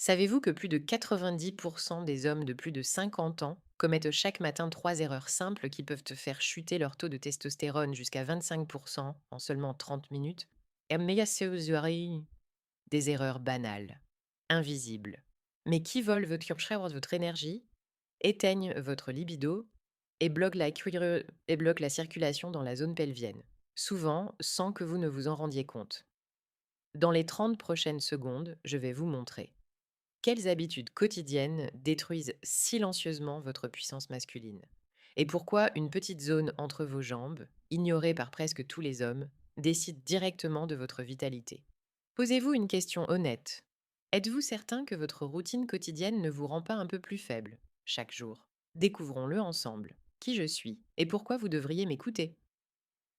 Savez-vous que plus de 90% des hommes de plus de 50 ans commettent chaque matin 3 erreurs simples qui peuvent te faire chuter leur taux de testostérone jusqu'à 25% en seulement 30 minutes? Des erreurs banales, invisibles, mais qui volent votre énergie, éteignent votre libido et bloquent la circulation dans la zone pelvienne, souvent sans que vous ne vous en rendiez compte. Dans les 30 prochaines secondes, je vais vous montrer quelles habitudes quotidiennes détruisent silencieusement votre puissance masculine. Et pourquoi une petite zone entre vos jambes, ignorée par presque tous les hommes, décide directement de votre vitalité. Posez-vous une question honnête. Êtes-vous certain que votre routine quotidienne ne vous rend pas un peu plus faible chaque jour? Découvrons-le ensemble. Qui je suis et pourquoi vous devriez m'écouter?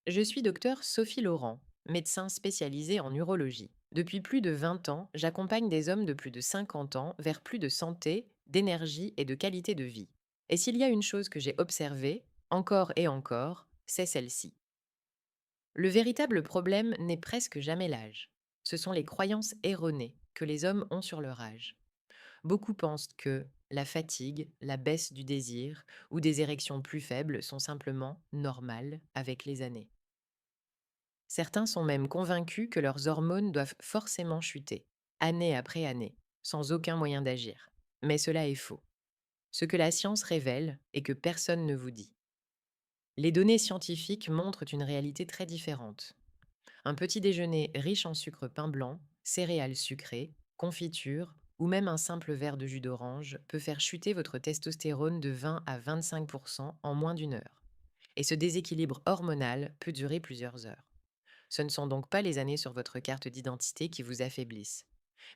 Je suis docteur Sophie Laurent, médecin spécialisée en urologie. Depuis plus de 20 ans, j'accompagne des hommes de plus de 50 ans vers plus de santé, d'énergie et de qualité de vie. Et s'il y a une chose que j'ai observée, encore et encore, c'est celle-ci. Le véritable problème n'est presque jamais l'âge. Ce sont les croyances erronées que les hommes ont sur leur âge. Beaucoup pensent que la fatigue, la baisse du désir ou des érections plus faibles sont simplement normales avec les années. Certains sont même convaincus que leurs hormones doivent forcément chuter, année après année, sans aucun moyen d'agir. Mais cela est faux. Ce que la science révèle et que personne ne vous dit. Les données scientifiques montrent une réalité très différente. Un petit déjeuner riche en sucre pain blanc, céréales sucrées, confitures ou même un simple verre de jus d'orange peut faire chuter votre testostérone de 20 à 25% en moins d'une heure. Et ce déséquilibre hormonal peut durer plusieurs heures. Ce ne sont donc pas les années sur votre carte d'identité qui vous affaiblissent,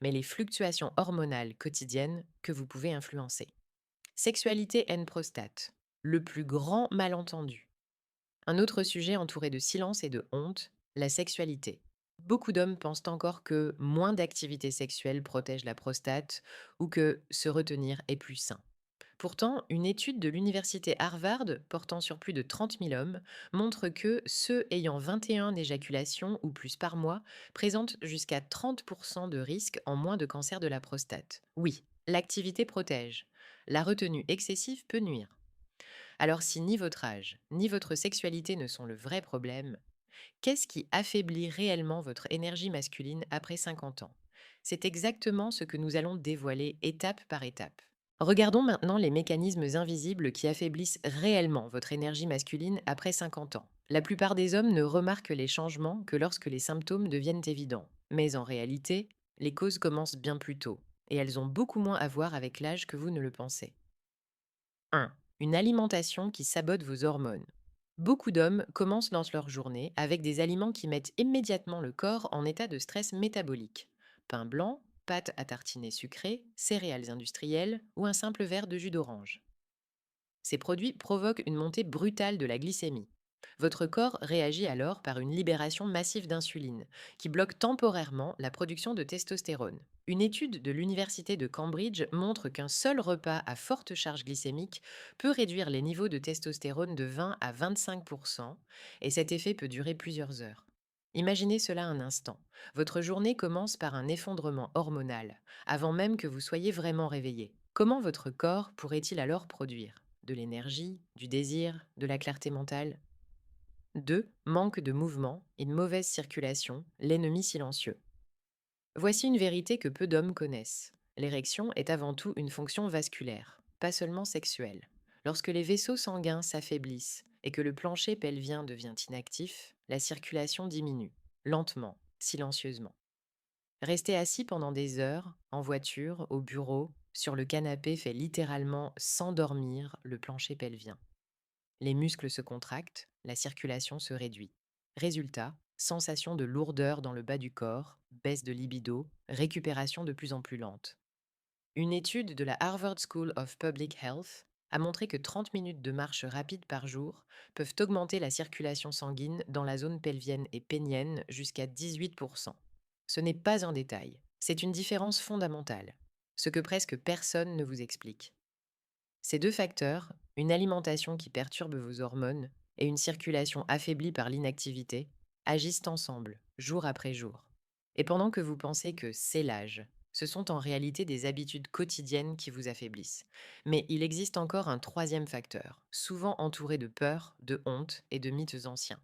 mais les fluctuations hormonales quotidiennes que vous pouvez influencer. Sexualité and prostate, le plus grand malentendu. Un autre sujet entouré de silence et de honte, la sexualité. Beaucoup d'hommes pensent encore que moins d'activité sexuelle protège la prostate ou que se retenir est plus sain. Pourtant, une étude de l'université Harvard portant sur plus de 30 000 hommes montre que ceux ayant 21 éjaculations ou plus par mois présentent jusqu'à 30% de risque en moins de cancer de la prostate. Oui, l'activité protège. La retenue excessive peut nuire. Alors si ni votre âge, ni votre sexualité ne sont le vrai problème, qu'est-ce qui affaiblit réellement votre énergie masculine après 50 ans? C'est exactement ce que nous allons dévoiler étape par étape. Regardons maintenant les mécanismes invisibles qui affaiblissent réellement votre énergie masculine après 50 ans. La plupart des hommes ne remarquent les changements que lorsque les symptômes deviennent évidents. Mais en réalité, les causes commencent bien plus tôt, et elles ont beaucoup moins à voir avec l'âge que vous ne le pensez. 1. Une alimentation qui sabote vos hormones. Beaucoup d'hommes commencent leur journée avec des aliments qui mettent immédiatement le corps en état de stress métabolique. Pain blanc, pâtes à tartiner sucrées, céréales industrielles ou un simple verre de jus d'orange. Ces produits provoquent une montée brutale de la glycémie. Votre corps réagit alors par une libération massive d'insuline, qui bloque temporairement la production de testostérone. Une étude de l'Université de Cambridge montre qu'un seul repas à forte charge glycémique peut réduire les niveaux de testostérone de 20 à 25%, et cet effet peut durer plusieurs heures. Imaginez cela un instant. Votre journée commence par un effondrement hormonal, avant même que vous soyez vraiment réveillé. Comment votre corps pourrait-il alors produire de l'énergie, du désir, de la clarté mentale? 2. Manque de mouvement, une mauvaise circulation, l'ennemi silencieux. Voici une vérité que peu d'hommes connaissent. L'érection est avant tout une fonction vasculaire, pas seulement sexuelle. Lorsque les vaisseaux sanguins s'affaiblissent et que le plancher pelvien devient inactif, la circulation diminue, lentement, silencieusement. Rester assis pendant des heures, en voiture, au bureau, sur le canapé fait littéralement s'endormir le plancher pelvien. Les muscles se contractent, la circulation se réduit. Résultat, sensation de lourdeur dans le bas du corps, baisse de libido, récupération de plus en plus lente. Une étude de la Harvard School of Public Health a montré que 30 minutes de marche rapide par jour peuvent augmenter la circulation sanguine dans la zone pelvienne et pénienne jusqu'à 18%. Ce n'est pas un détail, c'est une différence fondamentale, ce que presque personne ne vous explique. Ces deux facteurs, une alimentation qui perturbe vos hormones et une circulation affaiblie par l'inactivité, agissent ensemble, jour après jour. Et pendant que vous pensez que c'est l'âge, Ce sont en réalité des habitudes quotidiennes qui vous affaiblissent. Mais il existe encore un troisième facteur, souvent entouré de peur, de honte et de mythes anciens.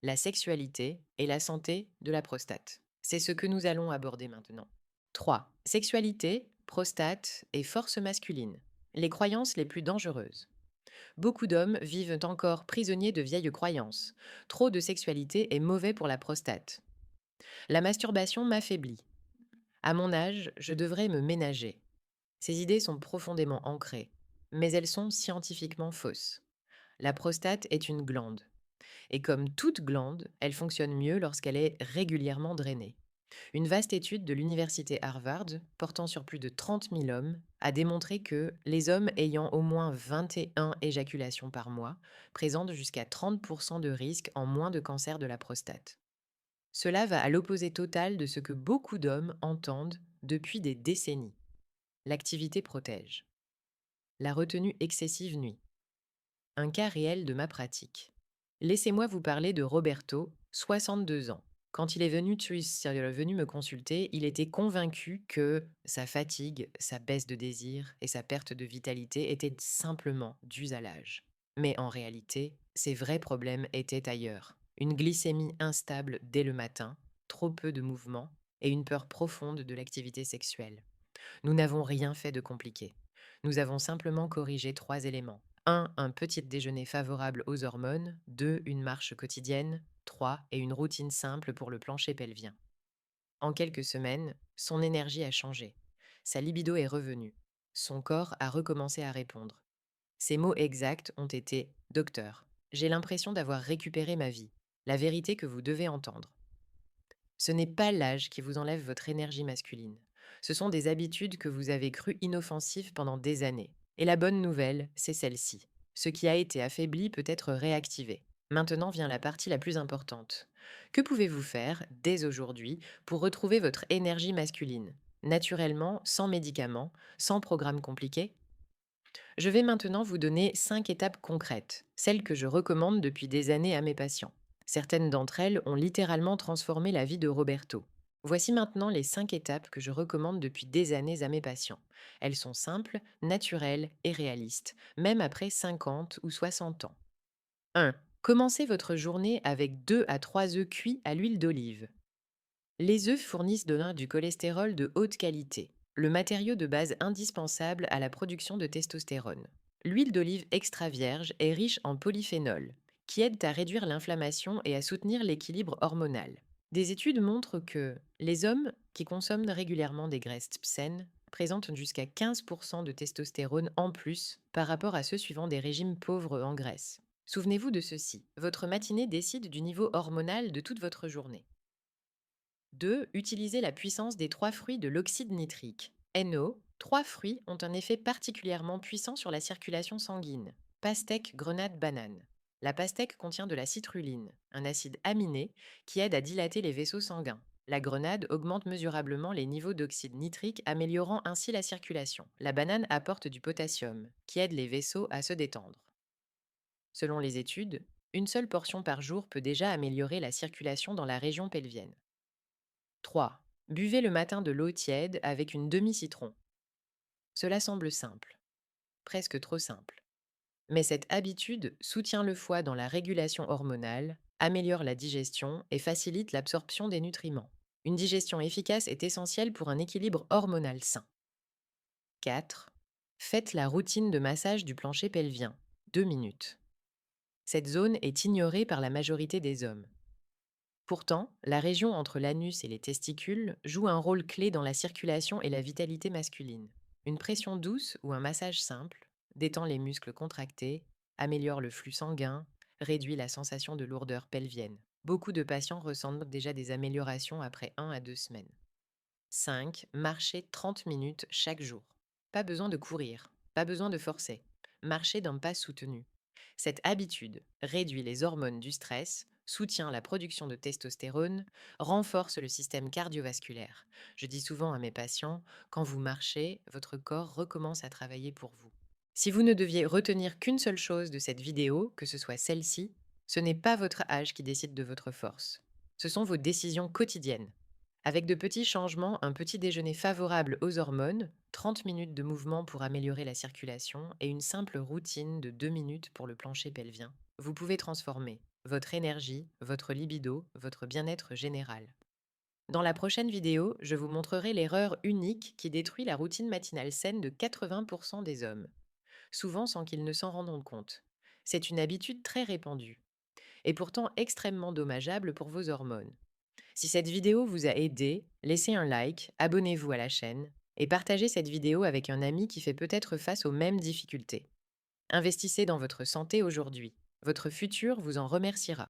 La sexualité et la santé de la prostate. C'est ce que nous allons aborder maintenant. 3. Sexualité, prostate et force masculine. Les croyances les plus dangereuses. Beaucoup d'hommes vivent encore prisonniers de vieilles croyances. Trop de sexualité est mauvais pour la prostate. La masturbation m'affaiblit. À mon âge, je devrais me ménager. Ces idées sont profondément ancrées, mais elles sont scientifiquement fausses. La prostate est une glande, et comme toute glande, elle fonctionne mieux lorsqu'elle est régulièrement drainée. Une vaste étude de l'université Harvard, portant sur plus de 30 000 hommes, a démontré que les hommes ayant au moins 21 éjaculations par mois présentent jusqu'à 30% de risque en moins de cancer de la prostate. Cela va à l'opposé total de ce que beaucoup d'hommes entendent depuis des décennies. L'activité protège. La retenue excessive nuit. Un cas réel de ma pratique. Laissez-moi vous parler de Roberto, 62 ans. Quand il est venu me consulter, il était convaincu que sa fatigue, sa baisse de désir et sa perte de vitalité étaient simplement dues à l'âge. Mais en réalité, ses vrais problèmes étaient ailleurs. Une glycémie instable dès le matin, trop peu de mouvement et une peur profonde de l'activité sexuelle. Nous n'avons rien fait de compliqué. Nous avons simplement corrigé 3 éléments. 1. Un petit déjeuner favorable aux hormones. 2. Une marche quotidienne. 3. Et une routine simple pour le plancher pelvien. En quelques semaines, son énergie a changé. Sa libido est revenue. Son corps a recommencé à répondre. Ses mots exacts ont été: Docteur, j'ai l'impression d'avoir récupéré ma vie. La vérité que vous devez entendre. Ce n'est pas l'âge qui vous enlève votre énergie masculine. Ce sont des habitudes que vous avez crues inoffensives pendant des années. Et la bonne nouvelle, c'est celle-ci. Ce qui a été affaibli peut être réactivé. Maintenant vient la partie la plus importante. Que pouvez-vous faire, dès aujourd'hui, pour retrouver votre énergie masculine, naturellement, sans médicaments, sans programme compliqué? Je vais maintenant vous donner 5 étapes concrètes, celles que je recommande depuis des années à mes patients. Certaines d'entre elles ont littéralement transformé la vie de Roberto. Voici maintenant les 5 étapes que je recommande depuis des années à mes patients. Elles sont simples, naturelles et réalistes, même après 50 ou 60 ans. 1. Commencez votre journée avec 2 à 3 œufs cuits à l'huile d'olive. Les œufs fournissent du cholestérol de haute qualité, le matériau de base indispensable à la production de testostérone. L'huile d'olive extra vierge est riche en polyphénol, qui aident à réduire l'inflammation et à soutenir l'équilibre hormonal. Des études montrent que les hommes qui consomment régulièrement des graisses saines présentent jusqu'à 15% de testostérone en plus par rapport à ceux suivant des régimes pauvres en graisse. Souvenez-vous de ceci, votre matinée décide du niveau hormonal de toute votre journée. 2. Utilisez la puissance des 3 fruits de l'oxyde nitrique. NO, 3 fruits ont un effet particulièrement puissant sur la circulation sanguine. Pastèque, grenade, banane. La pastèque contient de la citrulline, un acide aminé qui aide à dilater les vaisseaux sanguins. La grenade augmente mesurablement les niveaux d'oxyde nitrique, améliorant ainsi la circulation. La banane apporte du potassium, qui aide les vaisseaux à se détendre. Selon les études, une seule portion par jour peut déjà améliorer la circulation dans la région pelvienne. 3. Buvez le matin de l'eau tiède avec une demi-citron. Cela semble simple, presque trop simple. Mais cette habitude soutient le foie dans la régulation hormonale, améliore la digestion et facilite l'absorption des nutriments. Une digestion efficace est essentielle pour un équilibre hormonal sain. 4. Faites la routine de massage du plancher pelvien, 2 minutes. Cette zone est ignorée par la majorité des hommes. Pourtant, la région entre l'anus et les testicules joue un rôle clé dans la circulation et la vitalité masculine. Une pression douce ou un massage simple détend les muscles contractés, améliore le flux sanguin, réduit la sensation de lourdeur pelvienne. Beaucoup de patients ressentent déjà des améliorations après 1 à 2 semaines. 5. Marchez 30 minutes chaque jour. Pas besoin de courir, pas besoin de forcer. Marchez d'un pas soutenu. Cette habitude réduit les hormones du stress, soutient la production de testostérone, renforce le système cardiovasculaire. Je dis souvent à mes patients, quand vous marchez, votre corps recommence à travailler pour vous. Si vous ne deviez retenir qu'une seule chose de cette vidéo, que ce soit celle-ci, ce n'est pas votre âge qui décide de votre force. Ce sont vos décisions quotidiennes. Avec de petits changements, un petit déjeuner favorable aux hormones, 30 minutes de mouvement pour améliorer la circulation et une simple routine de 2 minutes pour le plancher pelvien, vous pouvez transformer votre énergie, votre libido, votre bien-être général. Dans la prochaine vidéo, je vous montrerai l'erreur unique qui détruit la routine matinale saine de 80% des hommes, souvent sans qu'ils ne s'en rendent compte. C'est une habitude très répandue et pourtant extrêmement dommageable pour vos hormones. Si cette vidéo vous a aidé, laissez un like, abonnez-vous à la chaîne et partagez cette vidéo avec un ami qui fait peut-être face aux mêmes difficultés. Investissez dans votre santé aujourd'hui. Votre futur vous en remerciera.